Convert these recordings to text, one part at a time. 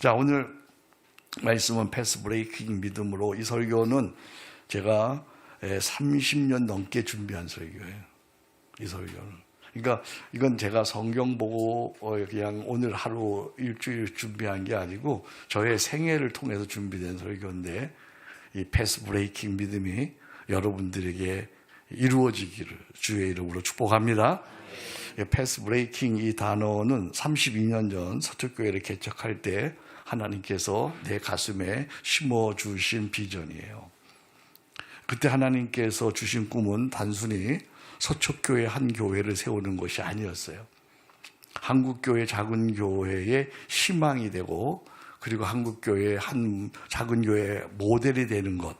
자, 오늘 말씀은 패스 브레이킹 믿음으로. 이 설교는 제가 30년 넘게 준비한 설교예요. 이 설교는. 그러니까 이건 제가 성경 보고 그냥 오늘 하루 일주일 준비한 게 아니고 저의 생애를 통해서 준비된 설교인데, 이 패스 브레이킹 믿음이 여러분들에게 이루어지기를 주의 이름으로 축복합니다. 패스 브레이킹 이 단어는 32년 전 서초교회를 개척할 때 하나님께서 내 가슴에 심어주신 비전이에요. 그때 하나님께서 주신 꿈은 단순히 서초교회 한 교회를 세우는 것이 아니었어요. 한국교회 작은 교회의 희망이 되고, 그리고 한국교회 한 작은 교회의 모델이 되는 것,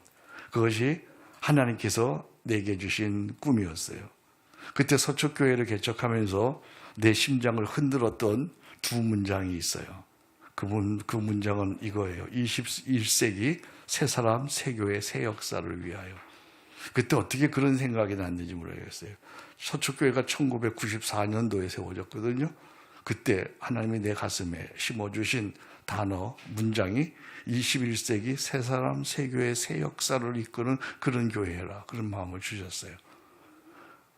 그것이 하나님께서 내게 주신 꿈이었어요. 그때 서초교회를 개척하면서 내 심장을 흔들었던 두 문장이 있어요. 그 문장은 이거예요. 21세기 새 사람, 새 교회, 새 역사를 위하여. 그때 어떻게 그런 생각이 났는지 모르겠어요. 서초교회가 1994년도에 세워졌거든요. 그때 하나님이 내 가슴에 심어주신 단어, 문장이 21세기 새 사람, 새 교회, 새 역사를 이끄는 그런 교회라, 그런 마음을 주셨어요.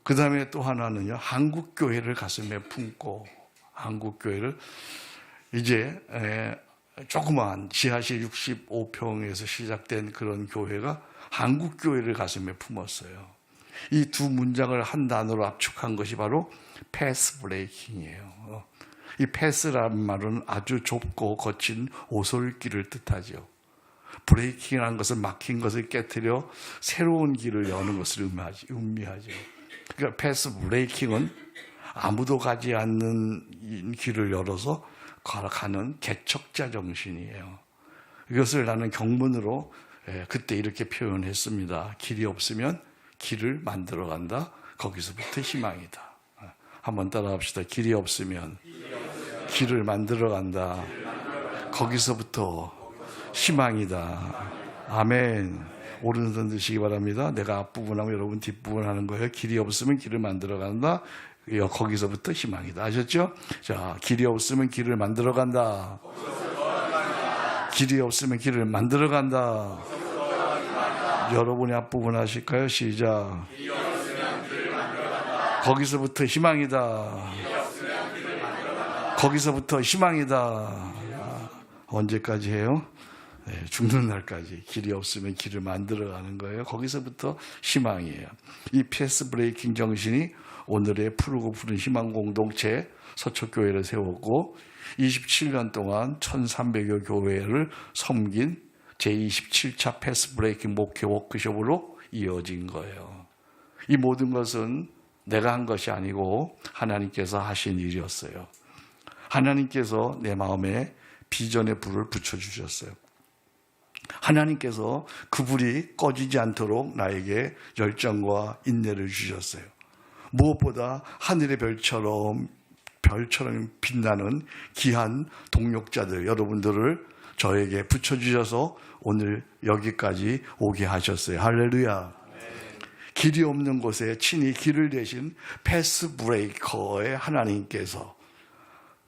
그 다음에 또 하나는요, 한국교회를 가슴에 품고, 한국교회를 이제 조그마한 지하실 65평에서 시작된 그런 교회가 한국교회를 가슴에 품었어요. 이 두 문장을 한 단어로 압축한 것이 바로 패스 브레이킹이에요. 이 패스라는 말은 아주 좁고 거친 오솔길을 뜻하죠. 브레이킹이라는 것은 막힌 것을 깨트려 새로운 길을 여는 것을 의미하죠. 그러니까 패스 브레이킹은 아무도 가지 않는 길을 열어서 걸어가는 개척자 정신이에요. 이것을 나는 경문으로 그때 이렇게 표현했습니다. 길이 없으면 길을 만들어 간다. 거기서부터 희망이다. 한번 따라 합시다. 길이 없으면 길을 만들어 간다. 거기서부터 희망이다. 아멘. 오른손 드시기 바랍니다. 내가 앞부분하고 여러분 뒷부분 하는 거예요. 길이 없으면 길을 만들어 간다. 거기서부터 희망이다. 아셨죠? 자, 길이 없으면 길을 만들어 간다. 길이 없으면 길을 만들어 간다. 여러분이 앞부분 하실까요? 시작. 거기서부터 희망이다. 거기서부터 희망이다. 언제까지 해요? 네, 죽는 날까지. 길이 없으면 길을 만들어가는 거예요. 거기서부터 희망이에요. 이 패스 브레이킹 정신이 오늘의 푸르고 푸른 희망 공동체 서초교회를 세웠고, 27년 동안 1300여 교회를 섬긴 제27차 패스 브레이킹 목회 워크숍으로 이어진 거예요. 이 모든 것은 내가 한 것이 아니고 하나님께서 하신 일이었어요. 하나님께서 내 마음에 비전의 불을 붙여주셨어요. 하나님께서 그 불이 꺼지지 않도록 나에게 열정과 인내를 주셨어요. 무엇보다 하늘의 별처럼 빛나는 귀한 동력자들 여러분들을 저에게 붙여주셔서 오늘 여기까지 오게 하셨어요. 할렐루야. 길이 없는 곳에 친히 길을 대신 패스 브레이커의 하나님께서,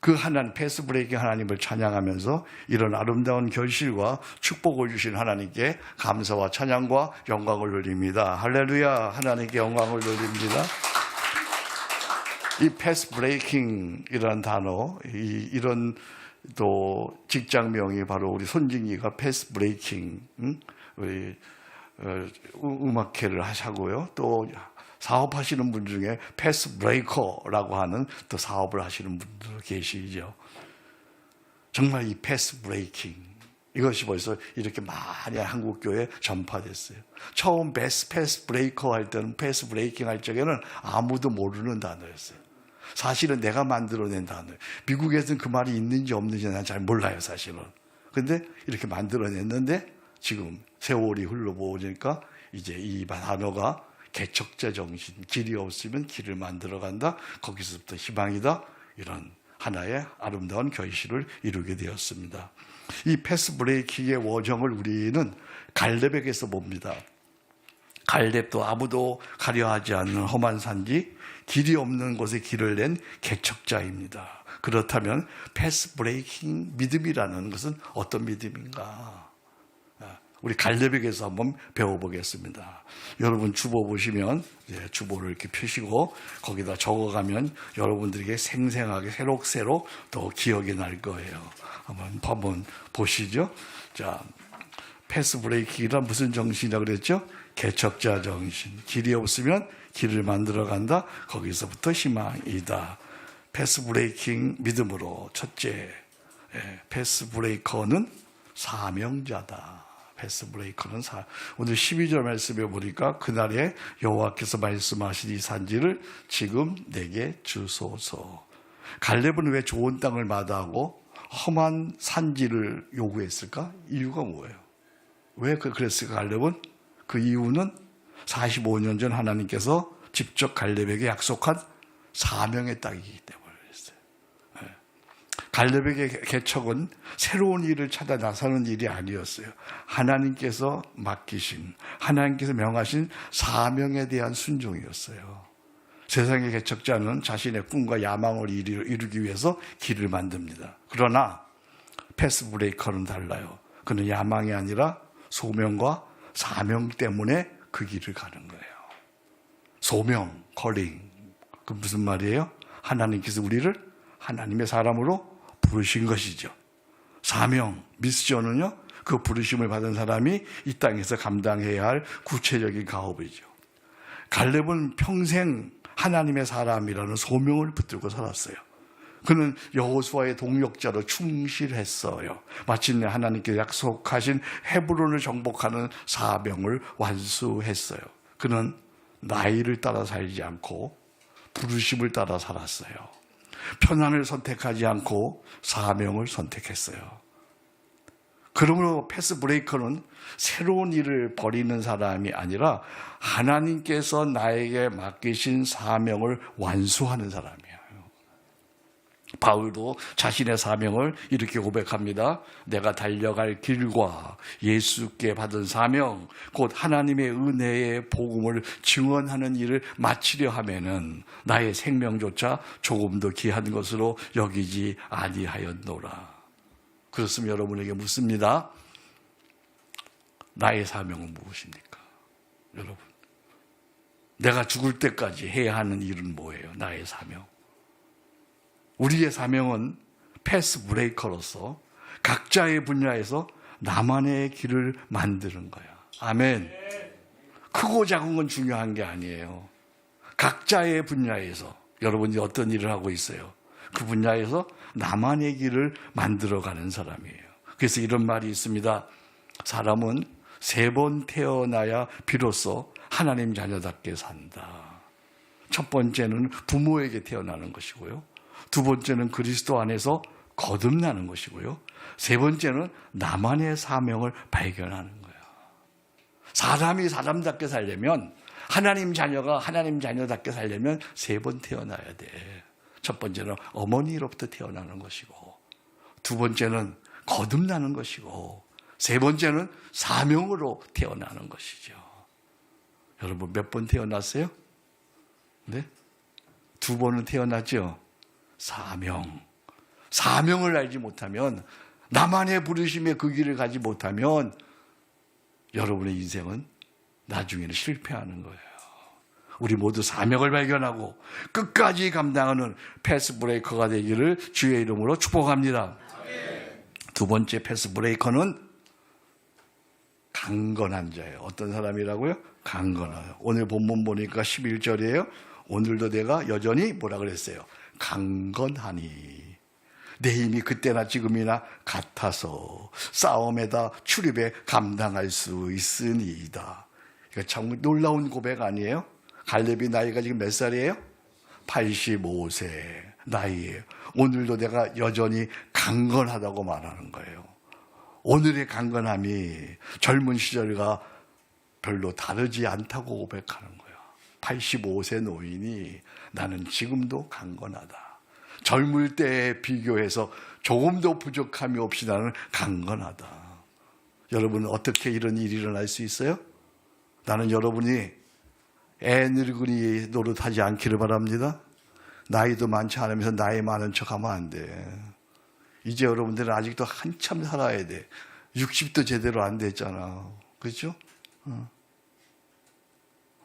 그 하나님, 패스 브레이킹 하나님을 찬양하면서 이런 아름다운 결실과 축복을 주신 하나님께 감사와 찬양과 영광을 돌립니다. 할렐루야. 하나님께 영광을 돌립니다. 이 패스 브레이킹이라는 단어, 이런 또 직장명이 바로 우리 손진기가 패스 브레이킹, 우리 음악회를 하시고요. 또 사업하시는 분 중에 패스 브레이커라고 하는 또 사업을 하시는 분도 계시죠. 정말 이 패스 브레이킹, 이것이 벌써 이렇게 많이 한국교회에 전파됐어요. 처음 패스 브레이커 할 때는, 패스 브레이킹 할 적에는 아무도 모르는 단어였어요. 사실은 내가 만들어낸 단어예요. 미국에서는 그 말이 있는지 없는지 난 잘 몰라요, 사실은. 근데 이렇게 만들어냈는데 지금 세월이 흘러보니까 이제 이 단어가 개척자 정신, 길이 없으면 길을 만들어 간다. 거기서부터 희망이다. 이런 하나의 아름다운 결실을 이루게 되었습니다. 이 패스 브레이킹의 원형을 우리는 갈렙에게서 봅니다. 갈렙도 아무도 가려하지 않는 험한 산지, 길이 없는 곳에 길을 낸 개척자입니다. 그렇다면 패스 브레이킹 믿음이라는 것은 어떤 믿음인가? 우리 갈렙에게서 한번 배워보겠습니다. 여러분 주보 보시면 주보를 이렇게 펴시고 거기다 적어가면 여러분들에게 생생하게 새록새록 더 기억이 날 거예요. 한번 보시죠. 자, 패스 브레이킹이란 무슨 정신이라고 그랬죠? 개척자 정신. 길이 없으면 길을 만들어 간다. 거기서부터 희망이다. 패스 브레이킹 믿음으로 첫째, 패스 브레이커는 사명자다. 패스 브레이커는 오늘 12절 말씀에 보니까 그날에 여호와께서 말씀하신 이 산지를 지금 내게 주소서. 갈렙은 왜 좋은 땅을 마다하고 험한 산지를 요구했을까? 이유가 뭐예요? 왜 그랬을까? 갈렙은 그 이유는 45년 전 하나님께서 직접 갈렙에게 약속한 사명의 땅이기 때문에 그랬어요. 갈렙에게 개척은 새로운 일을 찾아 나서는 일이 아니었어요. 하나님께서 맡기신, 하나님께서 명하신 사명에 대한 순종이었어요. 세상의 개척자는 자신의 꿈과 야망을 이루기 위해서 길을 만듭니다. 그러나 패스 브레이커는 달라요. 그는 야망이 아니라 소명과 사명 때문에 그 길을 가는 거예요. 소명, 컬링. 그 무슨 말이에요? 하나님께서 우리를 하나님의 사람으로 부르신 것이죠. 사명, 미션은요, 그 부르심을 받은 사람이 이 땅에서 감당해야 할 구체적인 가업이죠. 갈렙은 평생 하나님의 사람이라는 소명을 붙들고 살았어요. 그는 여호수아의 동역자로 충실했어요. 마침내 하나님께 약속하신 헤브론을 정복하는 사명을 완수했어요. 그는 나이를 따라 살지 않고 부르심을 따라 살았어요. 편안을 선택하지 않고 사명을 선택했어요. 그러므로 패스 브레이커는 새로운 일을 벌이는 사람이 아니라 하나님께서 나에게 맡기신 사명을 완수하는 사람이에요. 바울도 자신의 사명을 이렇게 고백합니다. 내가 달려갈 길과 예수께 받은 사명, 곧 하나님의 은혜의 복음을 증언하는 일을 마치려 하면은 나의 생명조차 조금도 귀한 것으로 여기지 아니하였노라. 그렇으면 여러분에게 묻습니다. 나의 사명은 무엇입니까? 여러분, 내가 죽을 때까지 해야 하는 일은 뭐예요? 나의 사명. 우리의 사명은 패스 브레이커로서 각자의 분야에서 나만의 길을 만드는 거야. 아멘. 크고 작은 건 중요한 게 아니에요. 각자의 분야에서 여러분이 어떤 일을 하고 있어요? 그 분야에서 나만의 길을 만들어가는 사람이에요. 그래서 이런 말이 있습니다. 사람은 3번 태어나야 비로소 하나님 자녀답게 산다. 첫 번째는 부모에게 태어나는 것이고요. 두 번째는 그리스도 안에서 거듭나는 것이고요. 세 번째는 나만의 사명을 발견하는 거예요. 사람이 사람답게 살려면, 하나님 자녀가 하나님 자녀답게 살려면 3번 태어나야 돼. 첫 번째는 어머니로부터 태어나는 것이고, 두 번째는 거듭나는 것이고, 세 번째는 사명으로 태어나는 것이죠. 여러분 몇 번 태어났어요? 네? 2번은 태어났죠? 사명을 알지 못하면, 나만의 부르심의 그 길을 가지 못하면 여러분의 인생은 나중에는 실패하는 거예요. 우리 모두 사명을 발견하고 끝까지 감당하는 패스 브레이커가 되기를 주의 이름으로 축복합니다. 두 번째 패스 브레이커는 강건한 자예요. 어떤 사람이라고요? 강건해요. 오늘 본문 보니까 11절이에요. 오늘도 내가 여전히 뭐라 그랬어요? 강건하니 내 힘이 그때나 지금이나 같아서 싸움에다 출입에 감당할 수 있으니이다. 이거 참 놀라운 고백 아니에요? 갈렙이 나이가 지금 몇 살이에요? 85세 나이에요. 오늘도 내가 여전히 강건하다고 말하는 거예요. 오늘의 강건함이 젊은 시절과 별로 다르지 않다고 고백하는 거예요. 85세 노인이 나는 지금도 강건하다. 젊을 때에 비교해서 조금도 부족함이 없이 나는 강건하다. 여러분은 어떻게 이런 일이 일어날 수 있어요? 나는 여러분이 애 늙은이 노릇하지 않기를 바랍니다. 나이도 많지 않으면서 나이 많은 척하면 안 돼. 이제 여러분들은 아직도 한참 살아야 돼. 60도 제대로 안 됐잖아. 그렇죠?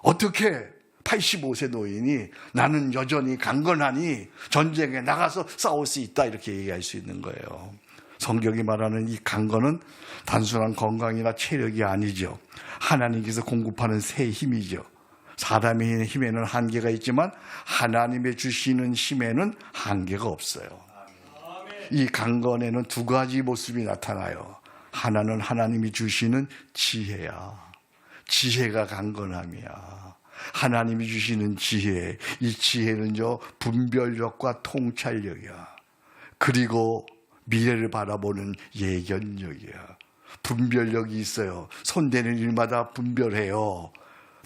어떻게 85세 노인이 나는 여전히 강건하니 전쟁에 나가서 싸울 수 있다 이렇게 얘기할 수 있는 거예요. 성경이 말하는 이 강건은 단순한 건강이나 체력이 아니죠. 하나님께서 공급하는 새 힘이죠. 사람의 힘에는 한계가 있지만 하나님의 주시는 힘에는 한계가 없어요. 이 강건에는 두 가지 모습이 나타나요. 하나는 하나님이 주시는 지혜야. 지혜가 강건함이야. 하나님이 주시는 지혜, 이 지혜는 분별력과 통찰력이야. 그리고 미래를 바라보는 예견력이야. 분별력이 있어요. 손대는 일마다 분별해요.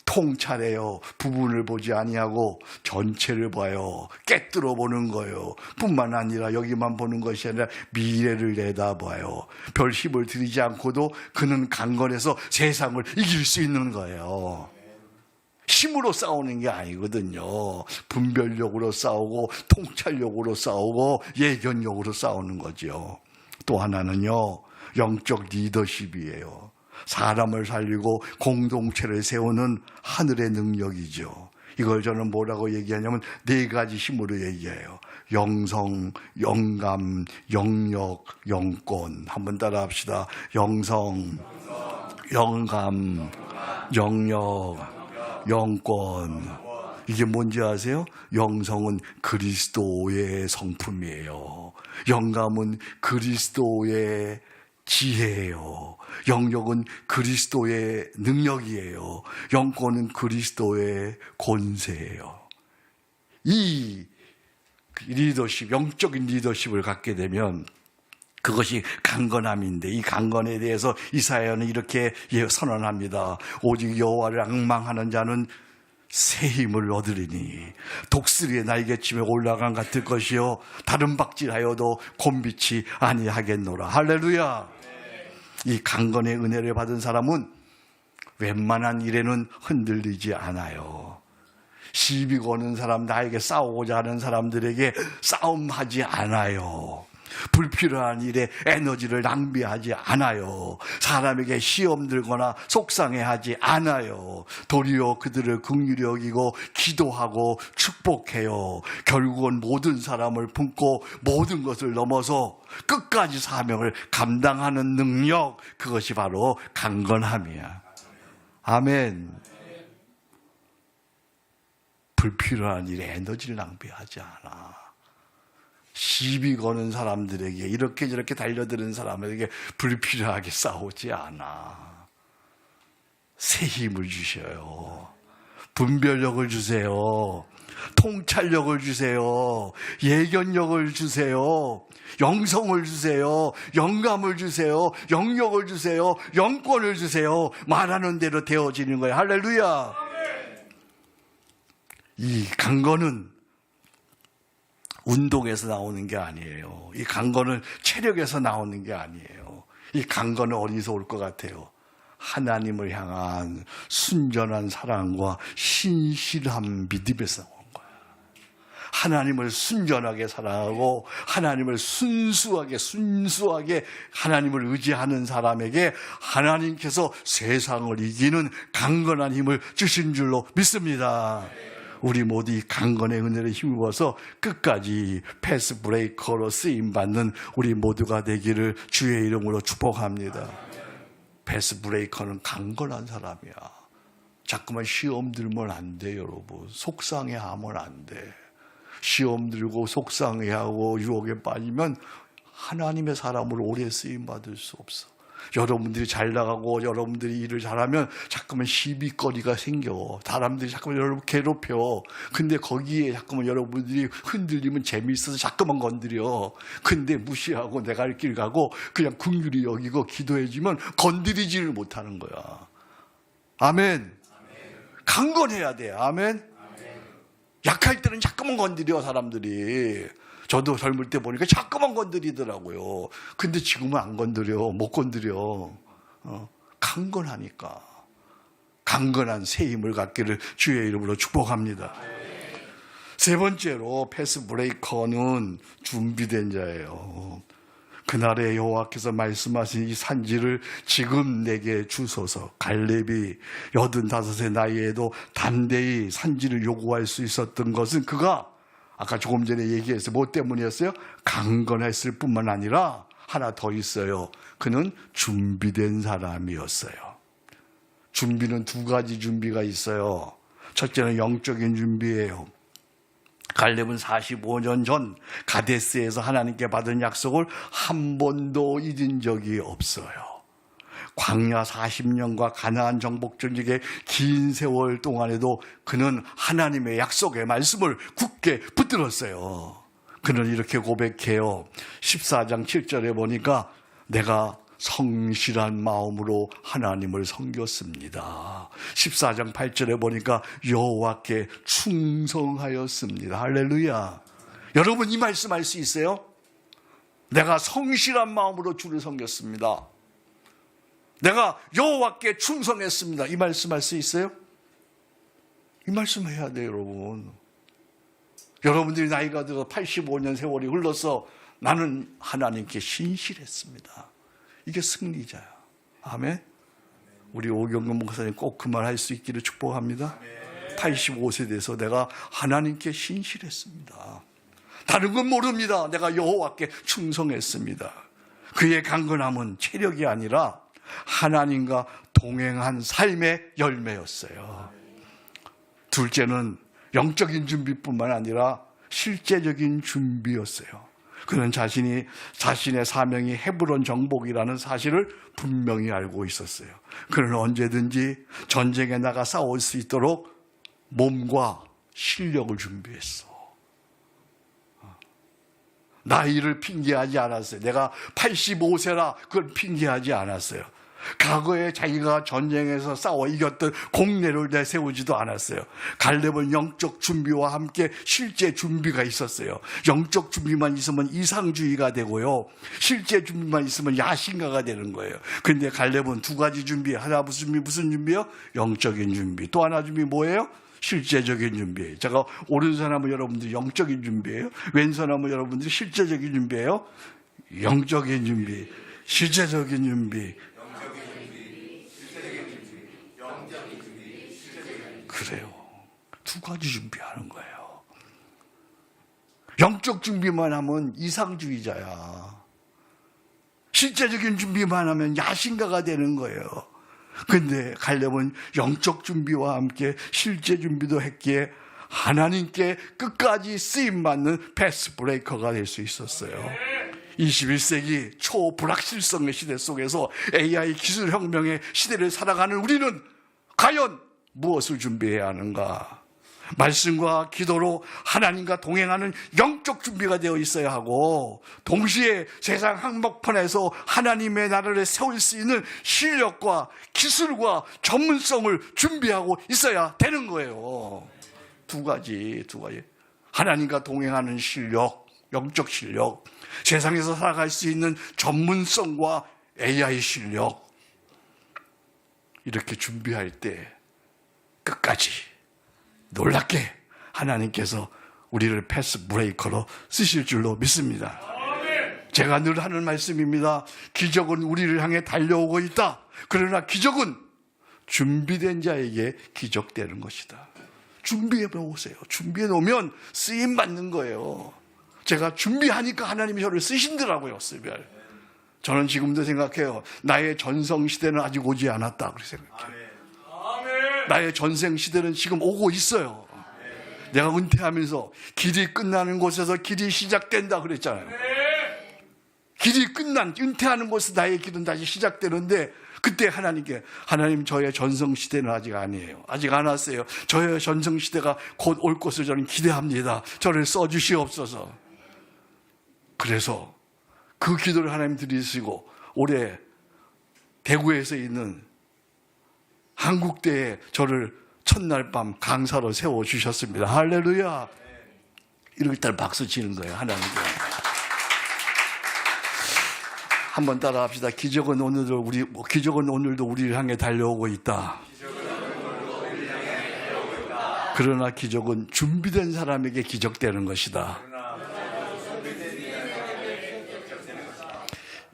통찰해요. 부분을 보지 아니하고 전체를 봐요. 깨뜨려 보는 거예요. 뿐만 아니라 여기만 보는 것이 아니라 미래를 내다봐요. 별 힘을 들이지 않고도 그는 강건해서 세상을 이길 수 있는 거예요. 힘으로 싸우는 게 아니거든요. 분별력으로 싸우고 통찰력으로 싸우고 예견력으로 싸우는 거죠. 또 하나는요, 영적 리더십이에요. 사람을 살리고 공동체를 세우는 하늘의 능력이죠. 이걸 저는 뭐라고 얘기하냐면 네 가지 힘으로 얘기해요. 영성, 영감, 영력, 영권. 한번 따라 합시다. 영성, 영감, 영력, 영권. 이게 뭔지 아세요? 영성은 그리스도의 성품이에요. 영감은 그리스도의 지혜예요. 영력은 그리스도의 능력이에요. 영권은 그리스도의 권세예요. 이 리더십, 영적인 리더십을 갖게 되면 그것이 강건함인데, 이 강건에 대해서 이사야는 이렇게 선언합니다. 오직 여호와를 앙망하는 자는 새 힘을 얻으리니 독수리의 날개침에 올라간 같을 것이요 다른 박질하여도 곤비치 아니하겠노라. 할렐루야. 이 강건의 은혜를 받은 사람은 웬만한 일에는 흔들리지 않아요. 시비 거는 사람, 나에게 싸우고자 하는 사람들에게 싸움하지 않아요. 불필요한 일에 에너지를 낭비하지 않아요. 사람에게 시험 들거나 속상해하지 않아요. 도리어 그들을 긍휼히 여기고 기도하고 축복해요. 결국은 모든 사람을 품고 모든 것을 넘어서 끝까지 사명을 감당하는 능력, 그것이 바로 강건함이야. 아멘. 불필요한 일에 에너지를 낭비하지 않아. 시비 거는 사람들에게, 이렇게 저렇게 달려드는 사람에게 불필요하게 싸우지 않아. 새 힘을 주셔요. 분별력을 주세요. 통찰력을 주세요. 예견력을 주세요. 영성을 주세요. 영감을 주세요. 영력을 주세요. 영권을 주세요. 말하는 대로 되어지는 거예요. 할렐루야. 이 강건은 운동에서 나오는 게 아니에요. 이 강건은 체력에서 나오는 게 아니에요. 이 강건은 어디서 올 것 같아요? 하나님을 향한 순전한 사랑과 신실한 믿음에서 나온 거야. 하나님을 순전하게 사랑하고 하나님을 순수하게 하나님을 의지하는 사람에게 하나님께서 세상을 이기는 강건한 힘을 주신 줄로 믿습니다. 우리 모두 이 강건의 은혜를 힘입어서 끝까지 패스 브레이커로 쓰임받는 우리 모두가 되기를 주의 이름으로 축복합니다. 패스 브레이커는 강건한 사람이야. 자꾸만 시험 들면 안 돼, 여러분. 속상해하면 안 돼. 시험 들고 속상해하고 유혹에 빠지면 하나님의 사람으로 오래 쓰임받을 수 없어. 여러분들이 잘 나가고 여러분들이 일을 잘하면 자꾸만 시비거리가 생겨. 사람들이 자꾸만 여러분 괴롭혀. 근데 거기에 자꾸만 여러분들이 흔들리면 재미있어서 자꾸만 건드려. 근데 무시하고 내가 할 길 가고 그냥 긍휼히 여기고 기도해주면 건드리지를 못하는 거야. 아멘. 강건해야 돼. 아멘. 약할 때는 자꾸만 건드려, 사람들이. 저도 젊을 때 보니까 자꾸만 건드리더라고요. 근데 지금은 안 건드려. 못 건드려. 강건하니까. 강건한 새 힘을 갖기를 주의 이름으로 축복합니다. 세 번째로 패스 브레이커는 준비된 자예요. 그날에 여호와께서 말씀하신 이 산지를 지금 내게 주소서. 갈렙이 85의 나이에도 담대히 산지를 요구할 수 있었던 것은 그가 아까 조금 전에 얘기했어요. 뭐 때문이었어요? 강건했을 뿐만 아니라 하나 더 있어요. 그는 준비된 사람이었어요. 준비는 두 가지 준비가 있어요. 첫째는 영적인 준비예요. 갈렙은 45년 전 가데스에서 하나님께 받은 약속을 한 번도 잊은 적이 없어요. 광야 40년과 가나안 정복 전역의 긴 세월 동안에도 그는 하나님의 약속의 말씀을 굳게 붙들었어요. 그는 이렇게 고백해요. 14장 7절에 보니까 내가 성실한 마음으로 하나님을 섬겼습니다. 14장 8절에 보니까 여호와께 충성하였습니다. 할렐루야. 여러분 이 말씀할 수 있어요? 내가 성실한 마음으로 주를 섬겼습니다. 내가 여호와께 충성했습니다. 이 말씀할 수 있어요? 이 말씀해야 돼요, 여러분. 여러분들이 나이가 들어 85년 세월이 흘러서 나는 하나님께 신실했습니다. 이게 승리자야. 아멘. 우리 오경근 목사님 꼭 그 말 할 수 있기를 축복합니다. 85세 돼서 내가 하나님께 신실했습니다. 다른 건 모릅니다. 내가 여호와께 충성했습니다. 그의 강건함은 체력이 아니라 하나님과 동행한 삶의 열매였어요. 둘째는 영적인 준비뿐만 아니라 실제적인 준비였어요. 그는 자신의 사명이 헤브론 정복이라는 사실을 분명히 알고 있었어요. 그는 언제든지 전쟁에 나가 싸울 수 있도록 몸과 실력을 준비했어. 나이를 핑계하지 않았어요. 내가 85세라 그걸 핑계하지 않았어요. 과거에 자기가 전쟁에서 싸워 이겼던 공례를 내세우지도 않았어요. 갈렙은 영적 준비와 함께 실제 준비가 있었어요. 영적 준비만 있으면 이상주의가 되고요, 실제 준비만 있으면 야신가가 되는 거예요. 그런데 갈렙은 두 가지 준비, 하나 무슨 준비요? 영적인 준비. 또 하나 준비 뭐예요? 실제적인 준비예요. 제가 오른손 하면 여러분들 영적인 준비예요. 왼손 하면 여러분들 실제적인 준비예요. 영적인 준비, 실제적인 준비. 그래요. 두 가지 준비하는 거예요. 영적 준비만 하면 이상주의자야. 실제적인 준비만 하면 야신가가 되는 거예요. 그런데 갈렙은 영적 준비와 함께 실제 준비도 했기에 하나님께 끝까지 쓰임받는 패스 브레이커가 될 수 있었어요. 21세기 초불확실성의 시대 속에서 AI 기술혁명의 시대를 살아가는 우리는 과연 무엇을 준비해야 하는가? 말씀과 기도로 하나님과 동행하는 영적 준비가 되어 있어야 하고, 동시에 세상 한복판에서 하나님의 나라를 세울 수 있는 실력과 기술과 전문성을 준비하고 있어야 되는 거예요. 두 가지. 하나님과 동행하는 실력, 영적 실력, 세상에서 살아갈 수 있는 전문성과 AI 실력. 이렇게 준비할 때 끝까지 놀랍게 하나님께서 우리를 패스 브레이커로 쓰실 줄로 믿습니다. 제가 늘 하는 말씀입니다. 기적은 우리를 향해 달려오고 있다. 그러나 기적은 준비된 자에게 기적되는 것이다. 준비해 보세요. 준비해 놓으면 쓰임 받는 거예요. 제가 준비하니까 하나님이 저를 쓰신더라고요. 저는 지금도 생각해요. 나의 전성시대는 아직 오지 않았다. 그렇게 생각해요. 나의 전생시대는 지금 오고 있어요. 내가 은퇴하면서 길이 끝나는 곳에서 길이 시작된다 그랬잖아요. 길이 은퇴하는 곳에서 나의 길은 다시 시작되는데, 그때 하나님 저의 전성시대는 아직 아니에요. 아직 안 왔어요. 저의 전성시대가 곧 올 것을 저는 기대합니다. 저를 써주시옵소서. 그래서 그 기도를 하나님 들으시고 올해 대구에서 있는 한국대에 저를 첫날 밤 강사로 세워주셨습니다. 할렐루야. 이럴 때 박수 치는 거예요, 하나님께. 한번 따라 합시다. 기적은 오늘도 우리를 향해 달려오고 있다. 그러나 기적은 준비된 사람에게 기적되는 것이다.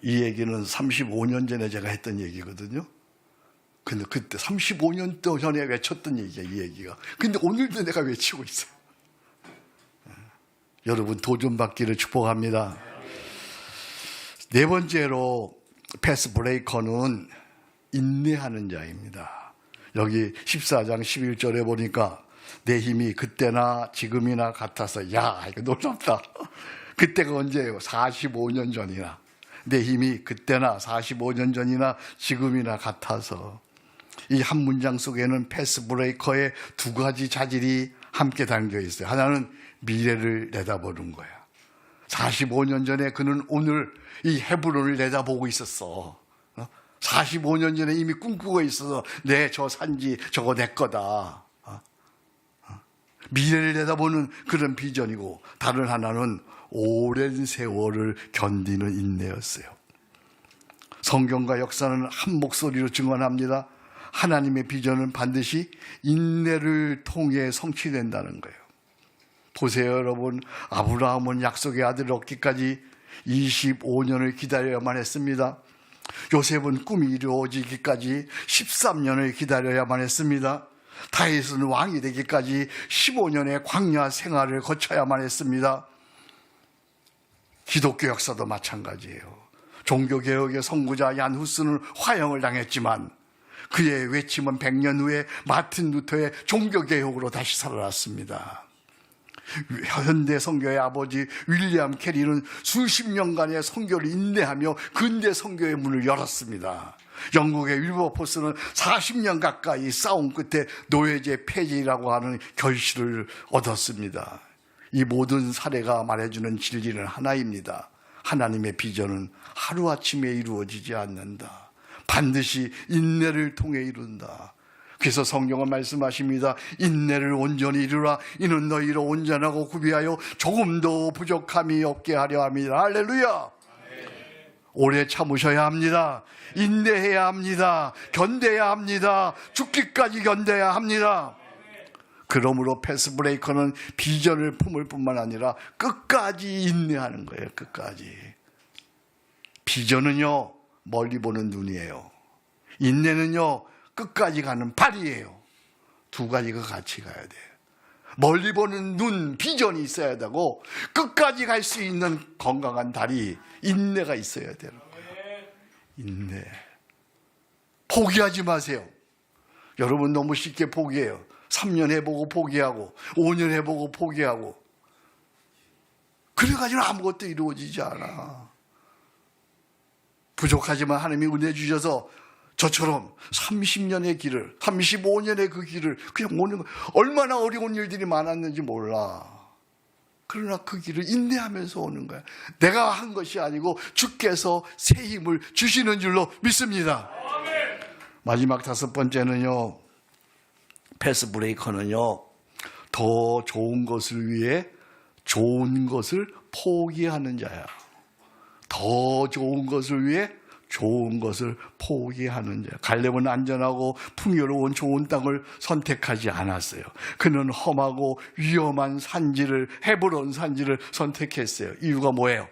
이 얘기는 35년 전에 제가 했던 얘기거든요. 근데 그때 35년 전에 외쳤던 얘기야, 이 얘기가. 근데 오늘도 내가 외치고 있어요. 여러분 도전받기를 축복합니다. 네 번째로 패스 브레이커는 인내하는 자입니다. 여기 14장 11절에 보니까 내 힘이 그때나 지금이나 같아서, 야, 이거 놀랍다. 그때가 언제예요? 45년 전이나. 내 힘이 그때나 45년 전이나 지금이나 같아서. 이 한 문장 속에는 패스 브레이커의 두 가지 자질이 함께 담겨 있어요. 하나는 미래를 내다보는 거야. 45년 전에 그는 오늘 이 헤브론을 내다보고 있었어. 45년 전에 이미 꿈꾸고 있어서 저 산지 저거 내 거다. 미래를 내다보는 그런 비전이고, 다른 하나는 오랜 세월을 견디는 인내였어요. 성경과 역사는 한 목소리로 증언합니다. 하나님의 비전은 반드시 인내를 통해 성취된다는 거예요. 보세요, 여러분. 아브라함은 약속의 아들을 얻기까지 25년을 기다려야만 했습니다. 요셉은 꿈이 이루어지기까지 13년을 기다려야만 했습니다. 다윗은 왕이 되기까지 15년의 광야 생활을 거쳐야만 했습니다. 기독교 역사도 마찬가지예요. 종교개혁의 선구자 얀 후스는 화형을 당했지만 그의 외침은 100년 후에 마틴 루터의 종교개혁으로 다시 살아났습니다. 현대 선교의 아버지 윌리엄 캐리는 수십 년간의 선교를 인내하며 근대 선교의 문을 열었습니다. 영국의 윌버포스는 40년 가까이 싸움 끝에 노예제 폐지라고 하는 결실을 얻었습니다. 이 모든 사례가 말해주는 진리는 하나입니다. 하나님의 비전은 하루아침에 이루어지지 않는다. 반드시 인내를 통해 이룬다. 그래서 성경은 말씀하십니다. 인내를 온전히 이루라. 이는 너희를 온전하고 구비하여 조금도 부족함이 없게 하려 합니다. 할렐루야. 오래 참으셔야 합니다. 인내해야 합니다. 견뎌야 합니다. 죽기까지 견뎌야 합니다. 그러므로 패스 브레이커는 비전을 품을 뿐만 아니라 끝까지 인내하는 거예요. 끝까지. 비전은요, 멀리 보는 눈이에요. 인내는요, 끝까지 가는 발이에요. 두 가지가 같이 가야 돼요. 멀리 보는 눈, 비전이 있어야 되고, 끝까지 갈 수 있는 건강한 다리, 인내가 있어야 돼요. 인내. 포기하지 마세요. 여러분 너무 쉽게 포기해요. 3년 해보고 포기하고 5년 해보고 포기하고, 그래가지고 아무것도 이루어지지 않아. 부족하지만 하나님이 은혜 주셔서 저처럼 30년의 길을, 35년의 그 길을 그냥 오는 거, 얼마나 어려운 일들이 많았는지 몰라. 그러나 그 길을 인내하면서 오는 거야. 내가 한 것이 아니고 주께서 새 힘을 주시는 줄로 믿습니다. 마지막 다섯 번째는요, 패스 브레이커는요, 더 좋은 것을 위해 좋은 것을 포기하는 자야. 더 좋은 것을 위해 좋은 것을 포기하는 자. 갈렙은 안전하고 풍요로운 좋은 땅을 선택하지 않았어요. 그는 험하고 위험한 산지를, 헤브론 산지를 선택했어요. 이유가 뭐예요?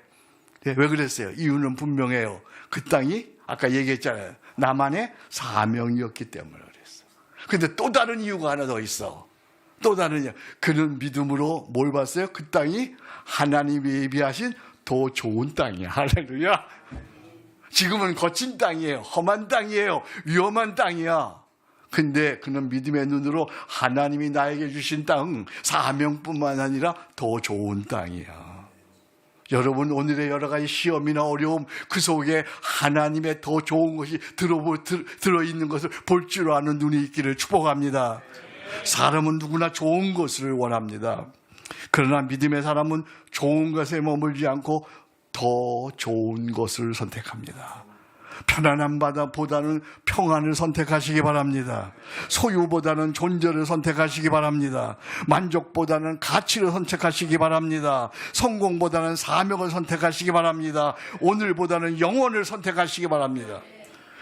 왜 그랬어요? 이유는 분명해요. 그 땅이 아까 얘기했잖아요. 나만의 사명이었기 때문에 그랬어요. 근데 또 다른 이유가 하나 더 있어. 또 다른 이유. 그는 믿음으로 뭘 봤어요? 그 땅이 하나님이 예비하신 더 좋은 땅이야. 할렐루야. 지금은 거친 땅이에요. 험한 땅이에요. 위험한 땅이야. 근데 그는 믿음의 눈으로 하나님이 나에게 주신 땅, 사명뿐만 아니라 더 좋은 땅이야. 여러분, 오늘의 여러 가지 시험이나 어려움, 그 속에 하나님의 더 좋은 것이 들어있는 것을 볼 줄 아는 눈이 있기를 축복합니다. 사람은 누구나 좋은 것을 원합니다. 그러나 믿음의 사람은 좋은 것에 머물지 않고 더 좋은 것을 선택합니다. 편안한 바다보다는 평안을 선택하시기 바랍니다. 소유보다는 존재를 선택하시기 바랍니다. 만족보다는 가치를 선택하시기 바랍니다. 성공보다는 사명을 선택하시기 바랍니다. 오늘보다는 영원을 선택하시기 바랍니다.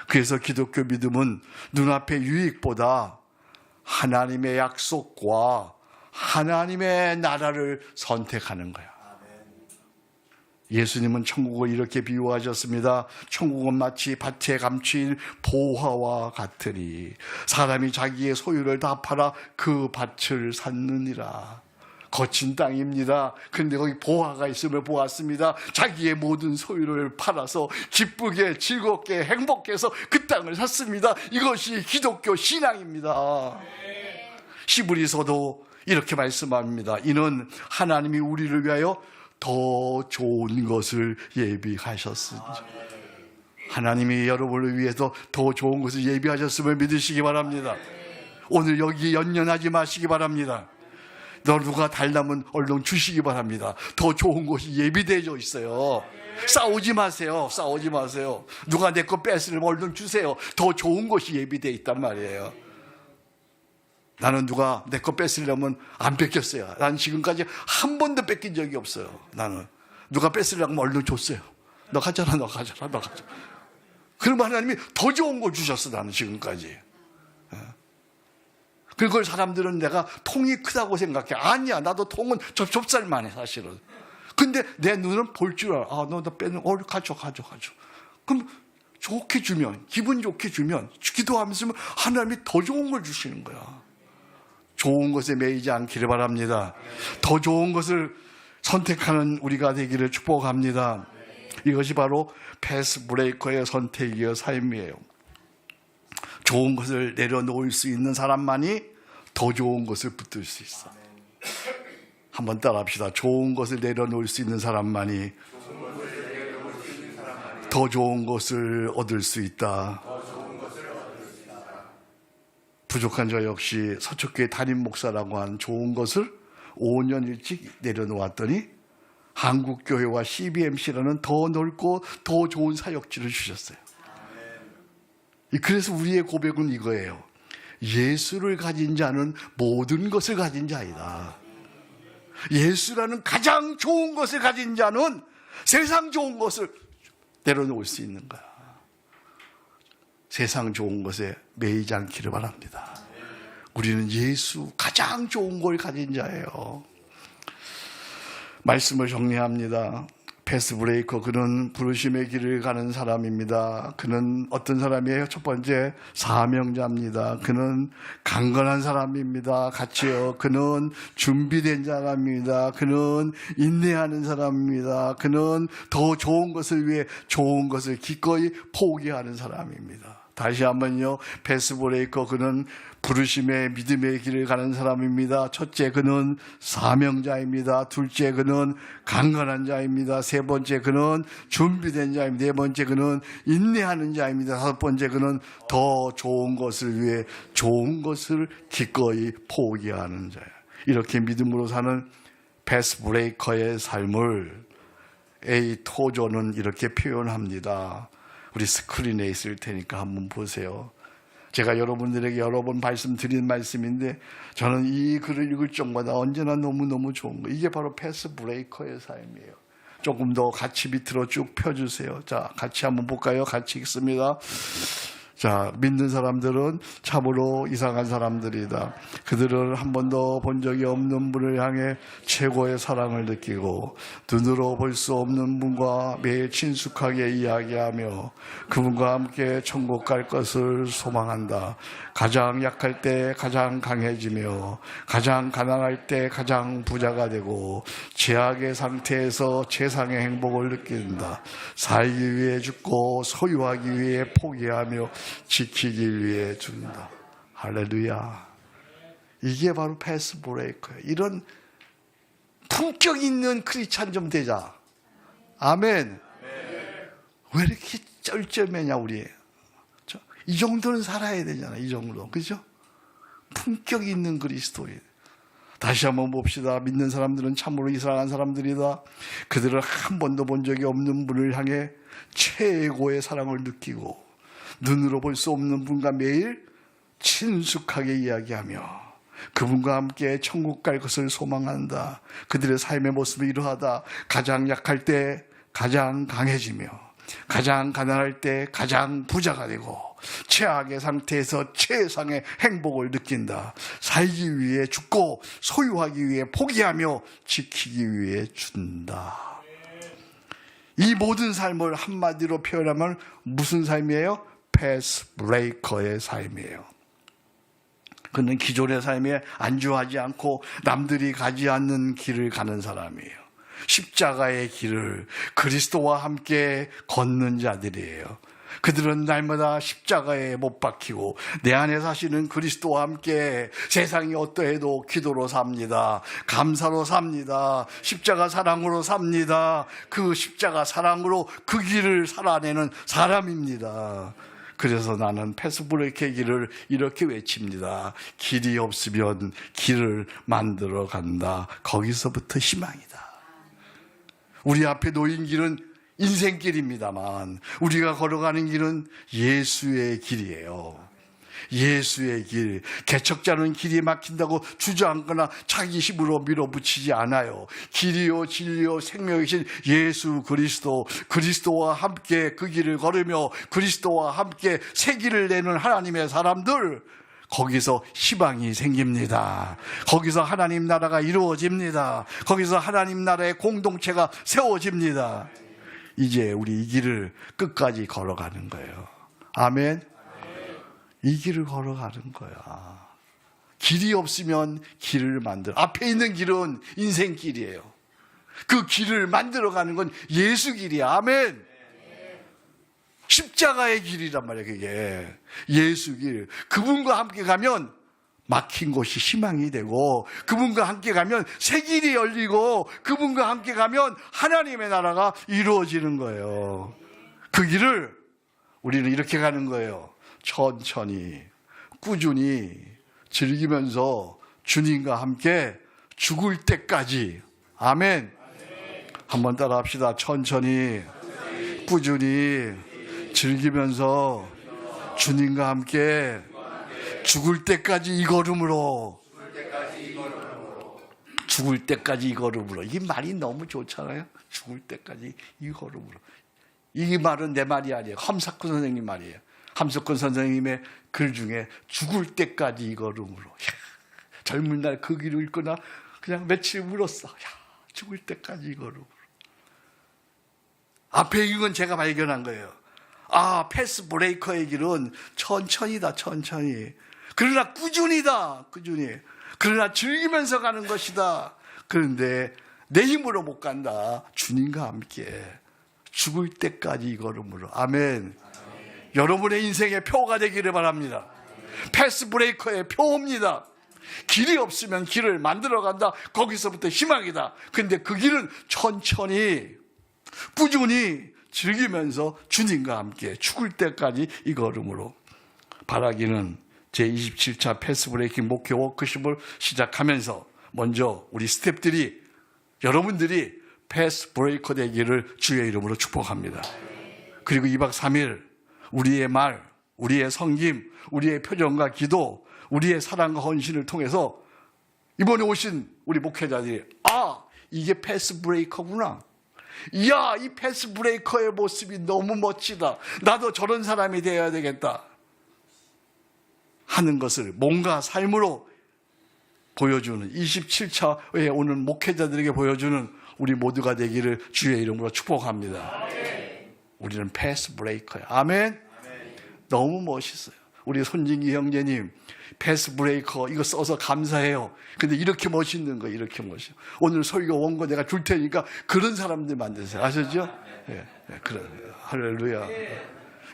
그래서 기독교 믿음은 눈앞의 유익보다 하나님의 약속과 하나님의 나라를 선택하는 거야. 예수님은 천국을 이렇게 비유하셨습니다. 천국은 마치 밭에 감추인 보화와 같으니 사람이 자기의 소유를 다 팔아 그 밭을 샀느니라. 거친 땅입니다. 그런데 거기 보화가 있음을 보았습니다. 자기의 모든 소유를 팔아서 기쁘게 즐겁게 행복해서 그 땅을 샀습니다. 이것이 기독교 신앙입니다. 히브리서도 이렇게 말씀합니다. 이는 하나님이 우리를 위하여 더 좋은 것을 예비하셨으니, 하나님이 여러분을 위해서 더 좋은 것을 예비하셨음을 믿으시기 바랍니다. 오늘 여기 연연하지 마시기 바랍니다. 너 누가 달라면 얼른 주시기 바랍니다. 더 좋은 것이 예비되어 있어요. 싸우지 마세요. 싸우지 마세요. 누가 내 거 뺏으려면 얼른 주세요. 더 좋은 것이 예비되어 있단 말이에요. 나는 누가 내 거 뺏으려면 안 뺏겼어요. 난 지금까지 한 번도 뺏긴 적이 없어요. 나는 누가 뺏으려면 얼른 줬어요. 너 가져라, 너 가져라, 너 가져라. 그러면 하나님이 더 좋은 걸 주셨어. 나는 지금까지. 그걸 사람들은 내가 통이 크다고 생각해. 아니야, 나도 통은 좁쌀만 해, 사실은. 근데 내 눈은 볼 줄 알아. 아, 너 빼는, 가져. 그럼 좋게 주면, 기분 좋게 주면, 기도하면서 하나님이 더 좋은 걸 주시는 거야. 좋은 것에 매이지 않기를 바랍니다. 더 좋은 것을 선택하는 우리가 되기를 축복합니다. 이것이 바로 패스 브레이커의 선택이요, 삶이에요. 좋은 것을 내려놓을 수 있는 사람만이 더 좋은 것을 붙들 수 있어. 한번 따라합시다. 좋은 것을 내려놓을 수 있는 사람만이 더 좋은 것을 얻을 수 있다. 부족한 저 역시 서초교회 담임 목사라고 한 좋은 것을 5년 일찍 내려놓았더니 한국교회와 CBMC라는 더 넓고 더 좋은 사역지를 주셨어요. 그래서 우리의 고백은 이거예요. 예수를 가진 자는 모든 것을 가진 자이다. 예수라는 가장 좋은 것을 가진 자는 세상 좋은 것을 내려놓을 수 있는 거야. 세상 좋은 것에 매이지 않기를 바랍니다. 우리는 예수 가장 좋은 걸 가진 자예요. 말씀을 정리합니다. 패스 브레이커, 그는 부르심의 길을 가는 사람입니다. 그는 어떤 사람이에요? 첫 번째, 사명자입니다. 그는 강건한 사람입니다. 같이요. 그는 준비된 사람입니다. 그는 인내하는 사람입니다. 그는 더 좋은 것을 위해 좋은 것을 기꺼이 포기하는 사람입니다. 다시 한번요. 패스 브레이커, 그는 부르심의 믿음의 길을 가는 사람입니다. 첫째, 그는 사명자입니다. 둘째, 그는 강건한 자입니다. 세 번째, 그는 준비된 자입니다. 네 번째, 그는 인내하는 자입니다. 다섯 번째, 그는 더 좋은 것을 위해 좋은 것을 기꺼이 포기하는 자예요. 이렇게 믿음으로 사는 패스 브레이커의 삶을 A 토조는 이렇게 표현합니다. 우리 스크린에 있을 테니까 한번 보세요. 제가 여러분들에게 여러 번 말씀드린 말씀인데 저는 이 글을 읽을 적마다 언제나 너무너무 좋은 거예요. 이게 바로 패스 브레이커의 삶이에요. 조금 더 같이 밑으로 쭉 펴주세요. 자, 같이 한번 볼까요? 같이 읽습니다. 자, 믿는 사람들은 참으로 이상한 사람들이다. 그들을 한 번도 본 적이 없는 분을 향해 최고의 사랑을 느끼고 눈으로 볼 수 없는 분과 매일 친숙하게 이야기하며 그분과 함께 천국 갈 것을 소망한다. 가장 약할 때 가장 강해지며 가장 가난할 때 가장 부자가 되고 죄악의 상태에서 최상의 행복을 느낀다. 살기 위해 죽고 소유하기 위해 포기하며 지키기 위해 준다. 할렐루야. 이게 바로 패스 브레이커예요. 이런 품격 있는 크리스찬 좀 되자. 아멘. 왜 이렇게 쩔쩔매냐 우리. 이 정도는 살아야 되잖아. 이 정도. 그죠? 품격 있는 그리스도인. 다시 한번 봅시다. 믿는 사람들은 참으로 이상한 사람들이다. 그들을 한 번도 본 적이 없는 분을 향해 최고의 사랑을 느끼고 눈으로 볼 수 없는 분과 매일 친숙하게 이야기하며 그분과 함께 천국 갈 것을 소망한다. 그들의 삶의 모습이 이러하다. 가장 약할 때 가장 강해지며 가장 가난할 때 가장 부자가 되고 최악의 상태에서 최상의 행복을 느낀다. 살기 위해 죽고 소유하기 위해 포기하며 지키기 위해 준다. 이 모든 삶을 한마디로 표현하면 무슨 삶이에요? 패스 브레이커의 삶이에요. 그는 기존의 삶에 안주하지 않고 남들이 가지 않는 길을 가는 사람이에요. 십자가의 길을 그리스도와 함께 걷는 자들이에요. 그들은 날마다 십자가에 못 박히고 내 안에 사시는 그리스도와 함께 세상이 어떠해도 기도로 삽니다. 감사로 삽니다. 십자가 사랑으로 삽니다. 그 십자가 사랑으로 그 길을 살아내는 사람입니다. 그래서 나는 패스브레이크의 길을 이렇게 외칩니다. 길이 없으면 길을 만들어 간다. 거기서부터 희망이다. 우리 앞에 놓인 길은 인생길입니다만 우리가 걸어가는 길은 예수의 길이에요. 예수의 길. 개척자는 길이 막힌다고 주저앉거나 자기 힘으로 밀어붙이지 않아요. 길이요 진리요 생명이신 예수 그리스도, 그리스도와 함께 그 길을 걸으며 그리스도와 함께 새 길을 내는 하나님의 사람들, 거기서 희망이 생깁니다. 거기서 하나님 나라가 이루어집니다. 거기서 하나님 나라의 공동체가 세워집니다. 이제 우리 이 길을 끝까지 걸어가는 거예요. 아멘. 이 길을 걸어가는 거야. 길이 없으면 길을 만들어. 앞에 있는 길은 인생길이에요. 그 길을 만들어가는 건 예수 길이야. 아멘. 십자가의 길이란 말이에요. 그게 예수 길. 그분과 함께 가면 막힌 곳이 희망이 되고, 그분과 함께 가면 새 길이 열리고, 그분과 함께 가면 하나님의 나라가 이루어지는 거예요. 그 길을 우리는 이렇게 가는 거예요. 천천히 꾸준히 즐기면서 주님과 함께 죽을 때까지. 아멘. 한번 따라 합시다. 천천히 꾸준히 즐기면서 주님과 함께 죽을 때까지 이 걸음으로. 죽을 때까지 이 걸음으로. 이 말이 너무 좋잖아요. 죽을 때까지 이 걸음으로. 이 말은 내 말이 아니에요. 함석근 선생님 말이에요. 함석근 선생님의 글 중에 죽을 때까지 이 걸음으로. 젊은 날 그 길을 읽거나 그냥 며칠 울었어. 죽을 때까지 이 걸음으로. 앞에 이건 제가 발견한 거예요. 패스 브레이커의 길은 천천히다. 천천히. 그러나 꾸준히다. 꾸준히. 그러나 즐기면서 가는 것이다. 그런데 내 힘으로 못 간다. 주님과 함께 죽을 때까지 이 걸음으로. 아멘. 여러분의 인생의 표가 되기를 바랍니다. 패스 브레이커의 표입니다. 길이 없으면 길을 만들어 간다. 거기서부터 희망이다. 근데 그 길은 천천히 꾸준히 즐기면서 주님과 함께 죽을 때까지 이 걸음으로. 바라기는 제27차 패스 브레이킹 목회 워크숍을 시작하면서 먼저 우리 스태프들이, 여러분들이 패스 브레이커 되기를 주의 이름으로 축복합니다. 그리고 2박 3일 우리의 말, 우리의 섬김, 우리의 표정과 기도, 우리의 사랑과 헌신을 통해서 이번에 오신 우리 목회자들이 이게 패스 브레이커구나. 이야, 이 패스 브레이커의 모습이 너무 멋지다. 나도 저런 사람이 되어야 되겠다 하는 것을 뭔가 삶으로 보여주는 27차에 오는 목회자들에게 보여주는 우리 모두가 되기를 주의 이름으로 축복합니다. 우리는 패스 브레이커야. 아멘. 너무 멋있어요. 우리 손진기 형제님 패스 브레이커 이거 써서 감사해요. 근데 이렇게 멋있는 거, 이렇게 멋있어. 오늘 설교 원고 내가 줄 테니까 그런 사람들 만드세요. 아셨죠? 그래. 할렐루야.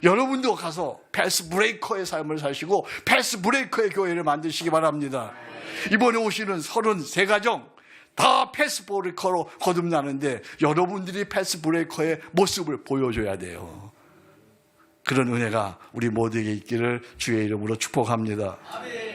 여러분도 가서 패스 브레이커의 삶을 사시고 패스 브레이커의 교회를 만드시기 바랍니다. 이번에 오시는 33가정 다 패스 브레이커로 거듭나는데 여러분들이 패스 브레이커의 모습을 보여줘야 돼요. 그런 은혜가 우리 모두에게 있기를 주의 이름으로 축복합니다.